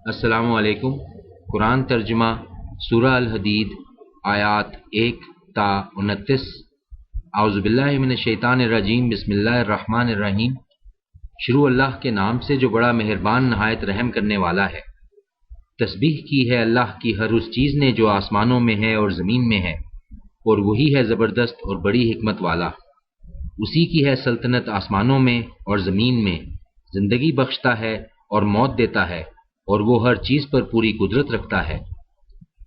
السلام علیکم۔ قرآن ترجمہ سورہ الحدید آیات 1 تا 29۔ اعوذ باللہ من الشیطان الرجیم، بسم اللہ الرحمن الرحیم۔ شروع اللہ کے نام سے جو بڑا مہربان نہایت رحم کرنے والا ہے۔ تسبیح کی ہے اللہ کی ہر اس چیز نے جو آسمانوں میں ہے اور زمین میں ہے، اور وہی ہے زبردست اور بڑی حکمت والا۔ اسی کی ہے سلطنت آسمانوں میں اور زمین میں، زندگی بخشتا ہے اور موت دیتا ہے، اور وہ ہر چیز پر پوری قدرت رکھتا ہے۔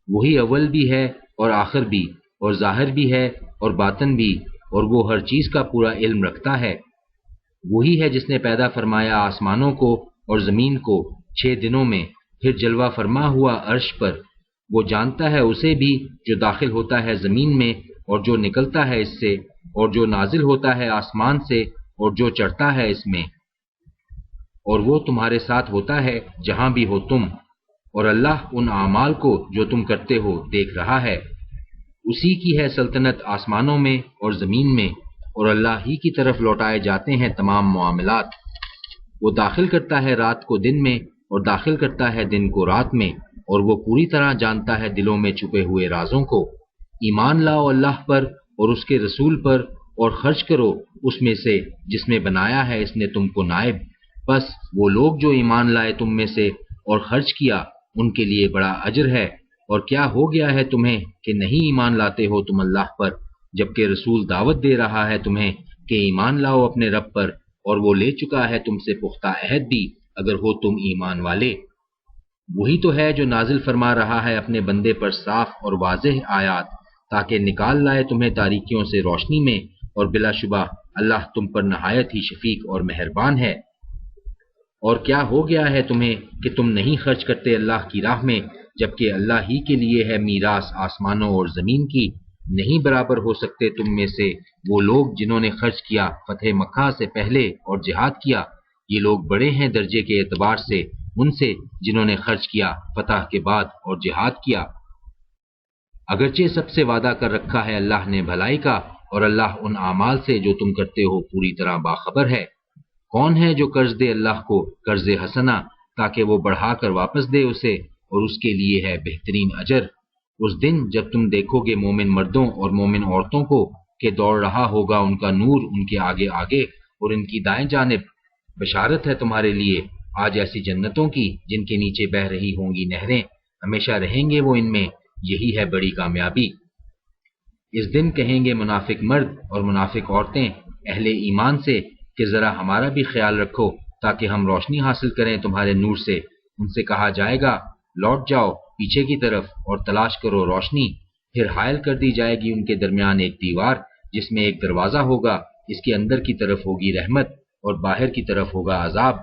وہی اول بھی ہے اور آخر بھی، اور ظاہر بھی ہے اور باطن بھی، اور وہ ہر چیز کا پورا علم رکھتا ہے۔ وہی ہے جس نے پیدا فرمایا آسمانوں کو اور زمین کو 6 دنوں میں، پھر جلوہ فرما ہوا عرش پر۔ وہ جانتا ہے اسے بھی جو داخل ہوتا ہے زمین میں اور جو نکلتا ہے اس سے، اور جو نازل ہوتا ہے آسمان سے اور جو چڑھتا ہے اس میں، اور وہ تمہارے ساتھ ہوتا ہے جہاں بھی ہو تم، اور اللہ ان اعمال کو جو تم کرتے ہو دیکھ رہا ہے۔ اسی کی ہے سلطنت آسمانوں میں اور زمین میں، اور اللہ ہی کی طرف لوٹائے جاتے ہیں تمام معاملات۔ وہ داخل کرتا ہے رات کو دن میں اور داخل کرتا ہے دن کو رات میں، اور وہ پوری طرح جانتا ہے دلوں میں چھپے ہوئے رازوں کو۔ ایمان لاؤ اللہ پر اور اس کے رسول پر، اور خرچ کرو اس میں سے جس میں بنایا ہے اس نے تم کو نائب۔ بس وہ لوگ جو ایمان لائے تم میں سے اور خرچ کیا، ان کے لیے بڑا اجر ہے۔ اور کیا ہو گیا ہے تمہیں کہ نہیں ایمان لاتے ہو تم اللہ پر، جبکہ رسول دعوت دے رہا ہے تمہیں کہ ایمان لاؤ اپنے رب پر، اور وہ لے چکا ہے تم سے پختہ عہد بھی اگر ہو تم ایمان والے۔ وہی تو ہے جو نازل فرما رہا ہے اپنے بندے پر صاف اور واضح آیات، تاکہ نکال لائے تمہیں تاریکیوں سے روشنی میں، اور بلا شبہ اللہ تم پر نہایت ہی شفیق اور مہربان ہے۔ اور کیا ہو گیا ہے تمہیں کہ تم نہیں خرچ کرتے اللہ کی راہ میں، جبکہ اللہ ہی کے لیے ہے میراث آسمانوں اور زمین کی؟ نہیں برابر ہو سکتے تم میں سے وہ لوگ جنہوں نے خرچ کیا فتح مکہ سے پہلے اور جہاد کیا۔ یہ لوگ بڑے ہیں درجے کے اعتبار سے ان سے جنہوں نے خرچ کیا فتح کے بعد اور جہاد کیا۔ اگرچہ سب سے وعدہ کر رکھا ہے اللہ نے بھلائی کا، اور اللہ ان اعمال سے جو تم کرتے ہو پوری طرح باخبر ہے۔ کون ہے جو قرض دے اللہ کو قرض حسنہ، تاکہ وہ بڑھا کر واپس دے اسے، اور اس کے لیے ہے بہترین اجر۔ اس دن جب تم دیکھو گے مومن مردوں اور مومن عورتوں کو کہ دوڑ رہا ہوگا ان کا نور ان کے آگے آگے اور ان کی دائیں جانب، بشارت ہے تمہارے لیے آج ایسی جنتوں کی جن کے نیچے بہہ رہی ہوں گی نہریں، ہمیشہ رہیں گے وہ ان میں، یہی ہے بڑی کامیابی۔ اس دن کہیں گے منافق مرد اور منافق عورتیں اہل ایمان سے کہ ذرا ہمارا بھی خیال رکھو تاکہ ہم روشنی حاصل کریں تمہارے نور سے۔ ان سے کہا جائے گا لوٹ جاؤ پیچھے کی طرف اور تلاش کرو روشنی۔ پھر حائل کر دی جائے گی ان کے درمیان ایک دیوار جس میں ایک دروازہ ہوگا، اس کے اندر کی طرف ہوگی رحمت اور باہر کی طرف ہوگا عذاب۔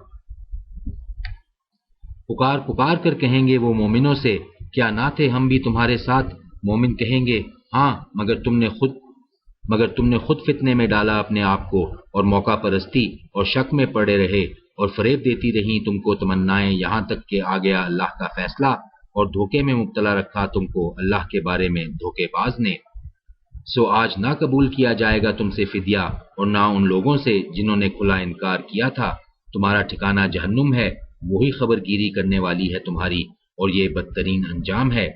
پکار پکار کر کہیں گے وہ مومنوں سے کیا نہ تھے ہم بھی تمہارے ساتھ؟ مومن کہیں گے ہاں، مگر تم نے خود فتنے میں ڈالا اپنے آپ کو، اور موقع پرستی اور شک میں پڑے رہے، اور فریب دیتی رہیں تم کو تمنائیں، یہاں تک کہ آ گیا اللہ کا فیصلہ، اور دھوکے میں مبتلا رکھا تم کو اللہ کے بارے میں دھوکے باز نے۔ سو آج نہ قبول کیا جائے گا تم سے فدیہ، اور نہ ان لوگوں سے جنہوں نے کھلا انکار کیا تھا۔ تمہارا ٹھکانہ جہنم ہے، وہی خبر گیری کرنے والی ہے تمہاری، اور یہ بدترین انجام ہے۔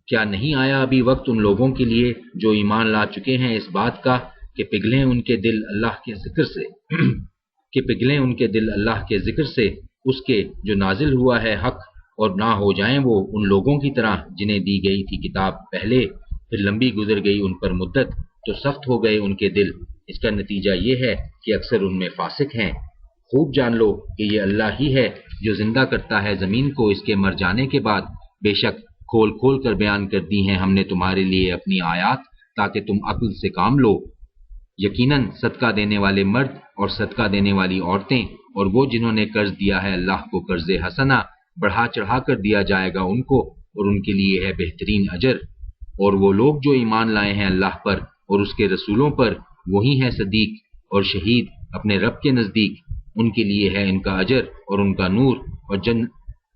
کیا نہیں آیا ابھی وقت ان لوگوں کے لیے جو ایمان لا چکے ہیں اس بات کا کہ پگھلیں ان کے دل اللہ کے ذکر سے اس کے جو نازل ہوا ہے حق، اور نہ ہو جائیں وہ ان لوگوں کی طرح جنہیں دی گئی تھی کتاب پہلے، پھر لمبی گزر گئی ان پر مدت تو سخت ہو گئے ان کے دل۔ اس کا نتیجہ یہ ہے کہ اکثر ان میں فاسق ہیں۔ خوب جان لو کہ یہ اللہ ہی ہے جو زندہ کرتا ہے زمین کو اس کے مر جانے کے بعد۔ بے شک کھول کھول کر بیان کر دی ہیں ہم نے تمہارے لیے اپنی آیات تاکہ تم عقل سے کام لو۔ یقیناً صدقہ دینے والے مرد اور صدقہ دینے والی عورتیں اور وہ جنہوں نے قرض دیا ہے اللہ کو قرض حسنہ، بڑھا چڑھا کر دیا جائے گا ان کو، اور ان کے لیے ہے بہترین اجر۔ اور وہ لوگ جو ایمان لائے ہیں اللہ پر اور اس کے رسولوں پر، وہی ہیں صدیق اور شہید اپنے رب کے نزدیک، ان کے لیے ہے ان کا اجر اور ان کا نور۔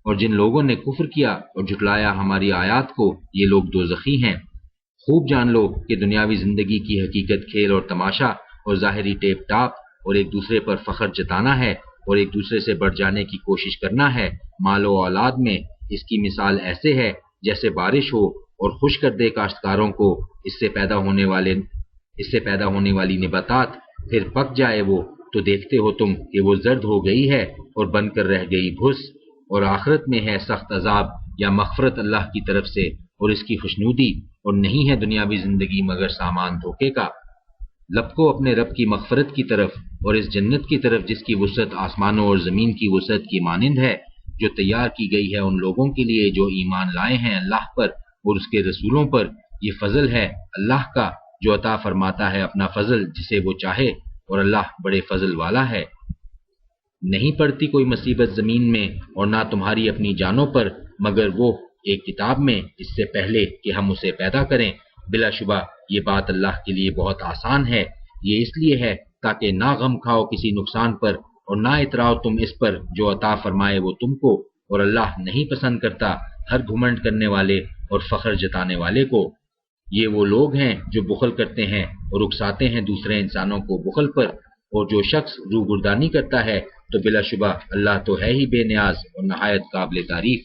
اور جن لوگوں نے کفر کیا اور جھٹلایا ہماری آیات کو، یہ لوگ دوزخی ہیں۔ خوب جان لو کہ دنیاوی زندگی کی حقیقت کھیل اور تماشا اور ظاہری ٹیپ ٹاپ اور ایک دوسرے پر فخر جتانا ہے، اور ایک دوسرے سے بڑھ جانے کی کوشش کرنا ہے مال و اولاد میں، اس کی مثال ایسے ہے جیسے بارش ہو اور خوش کر دے کاشتکاروں کو، اس سے پیدا ہونے والی نباتات، پھر پک جائے وہ تو دیکھتے ہو تم کہ وہ زرد ہو گئی ہے اور بن کر رہ گئی بھس، اور آخرت میں ہے سخت عذاب یا مغفرت اللہ کی طرف سے اور اس کی خوشنودی، اور نہیں ہے دنیاوی زندگی مگر سامان دھوکے کا۔ لپکو اپنے رب کی مغفرت کی طرف اور اس جنت کی طرف جس کی وسعت آسمانوں اور زمین کی وسعت کی مانند ہے، جو تیار کی گئی ہے ان لوگوں کے لیے جو ایمان لائے ہیں اللہ پر اور اس کے رسولوں پر۔ یہ فضل ہے اللہ کا جو عطا فرماتا ہے اپنا فضل جسے وہ چاہے، اور اللہ بڑے فضل والا ہے۔ نہیں پڑتی کوئی مصیبت زمین میں اور نہ تمہاری اپنی جانوں پر، مگر وہ ایک کتاب میں اس سے پہلے کہ ہم اسے پیدا کریں۔ بلا شبہ یہ بات اللہ کے لیے بہت آسان ہے۔ یہ اس لیے ہے تاکہ نہ غم کھاؤ کسی نقصان پر اور نہ اتراؤ تم اس پر جو عطا فرمائے وہ تم کو، اور اللہ نہیں پسند کرتا ہر گھمنڈ کرنے والے اور فخر جتانے والے کو۔ یہ وہ لوگ ہیں جو بخل کرتے ہیں اور اکساتے ہیں دوسرے انسانوں کو بخل پر، اور جو شخص روگردانی کرتا ہے تو بلا شبہ اللہ تو ہے ہی بے نیاز اور نہایت قابل تعریف۔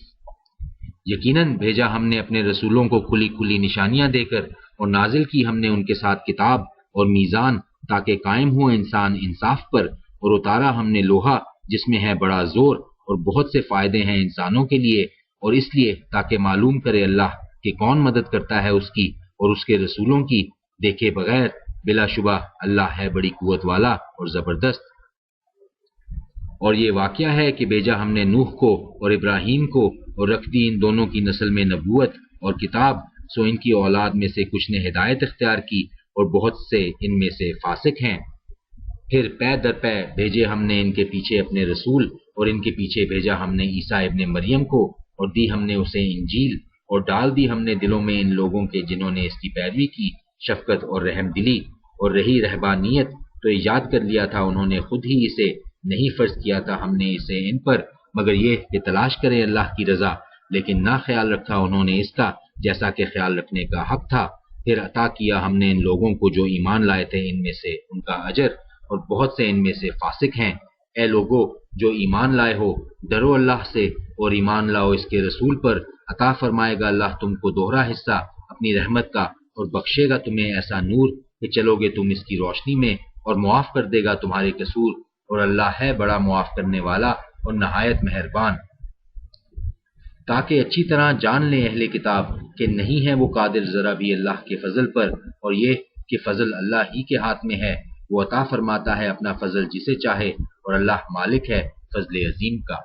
یقیناً بھیجا ہم نے اپنے رسولوں کو کھلی کھلی نشانیاں دے کر، اور نازل کی ہم نے ان کے ساتھ کتاب اور میزان تاکہ قائم ہو انسان انصاف پر، اور اتارا ہم نے لوہا جس میں ہے بڑا زور اور بہت سے فائدے ہیں انسانوں کے لیے، اور اس لیے تاکہ معلوم کرے اللہ کہ کون مدد کرتا ہے اس کی اور اس کے رسولوں کی دیکھے بغیر۔ بلا شبہ اللہ ہے بڑی قوت والا اور زبردست۔ اور یہ واقعہ ہے کہ بھیجا ہم نے نوح کو اور ابراہیم کو اور رکھ دی ان دونوں کی نسل میں نبوت اور کتاب، سو ان کی اولاد میں سے کچھ نے ہدایت اختیار کی اور بہت سے ان میں سے فاسق ہیں۔ پھر پے در پے بھیجے ہم نے ان کے پیچھے اپنے رسول، اور ان کے پیچھے بھیجا ہم نے عیسیٰ ابن مریم کو، اور دی ہم نے اسے انجیل، اور ڈال دی ہم نے دلوں میں ان لوگوں کے جنہوں نے اس کی پیروی کی شفقت اور رحم دلی، اور رہی رہبانیت تو ایجاد کر لیا تھا انہوں نے خود ہی اسے، نہیں فرض کیا تھا ہم نے اسے ان پر مگر یہ کہ تلاش کرے اللہ کی رضا، لیکن نہ خیال رکھا انہوں نے اس کا جیسا کہ خیال رکھنے کا حق تھا۔ پھر عطا کیا ہم نے ان لوگوں کو جو ایمان لائے تھے ان میں سے ان کا اجر، اور بہت سے ان میں سے فاسق ہیں۔ اے لوگو جو ایمان لائے ہو، ڈرو اللہ سے اور ایمان لاؤ اس کے رسول پر، عطا فرمائے گا اللہ تم کو دوہرا حصہ اپنی رحمت کا، اور بخشے گا تمہیں ایسا نور کہ چلو گے تم اس کی روشنی میں، اور معاف کر دے گا تمہارے قصور، اور اللہ ہے بڑا معاف کرنے والا اور نہایت مہربان۔ تاکہ اچھی طرح جان لیں اہل کتاب کہ نہیں ہے وہ قادر ذرا بھی اللہ کے فضل پر، اور یہ کہ فضل اللہ ہی کے ہاتھ میں ہے، وہ عطا فرماتا ہے اپنا فضل جسے چاہے، اور اللہ مالک ہے فضل عظیم کا۔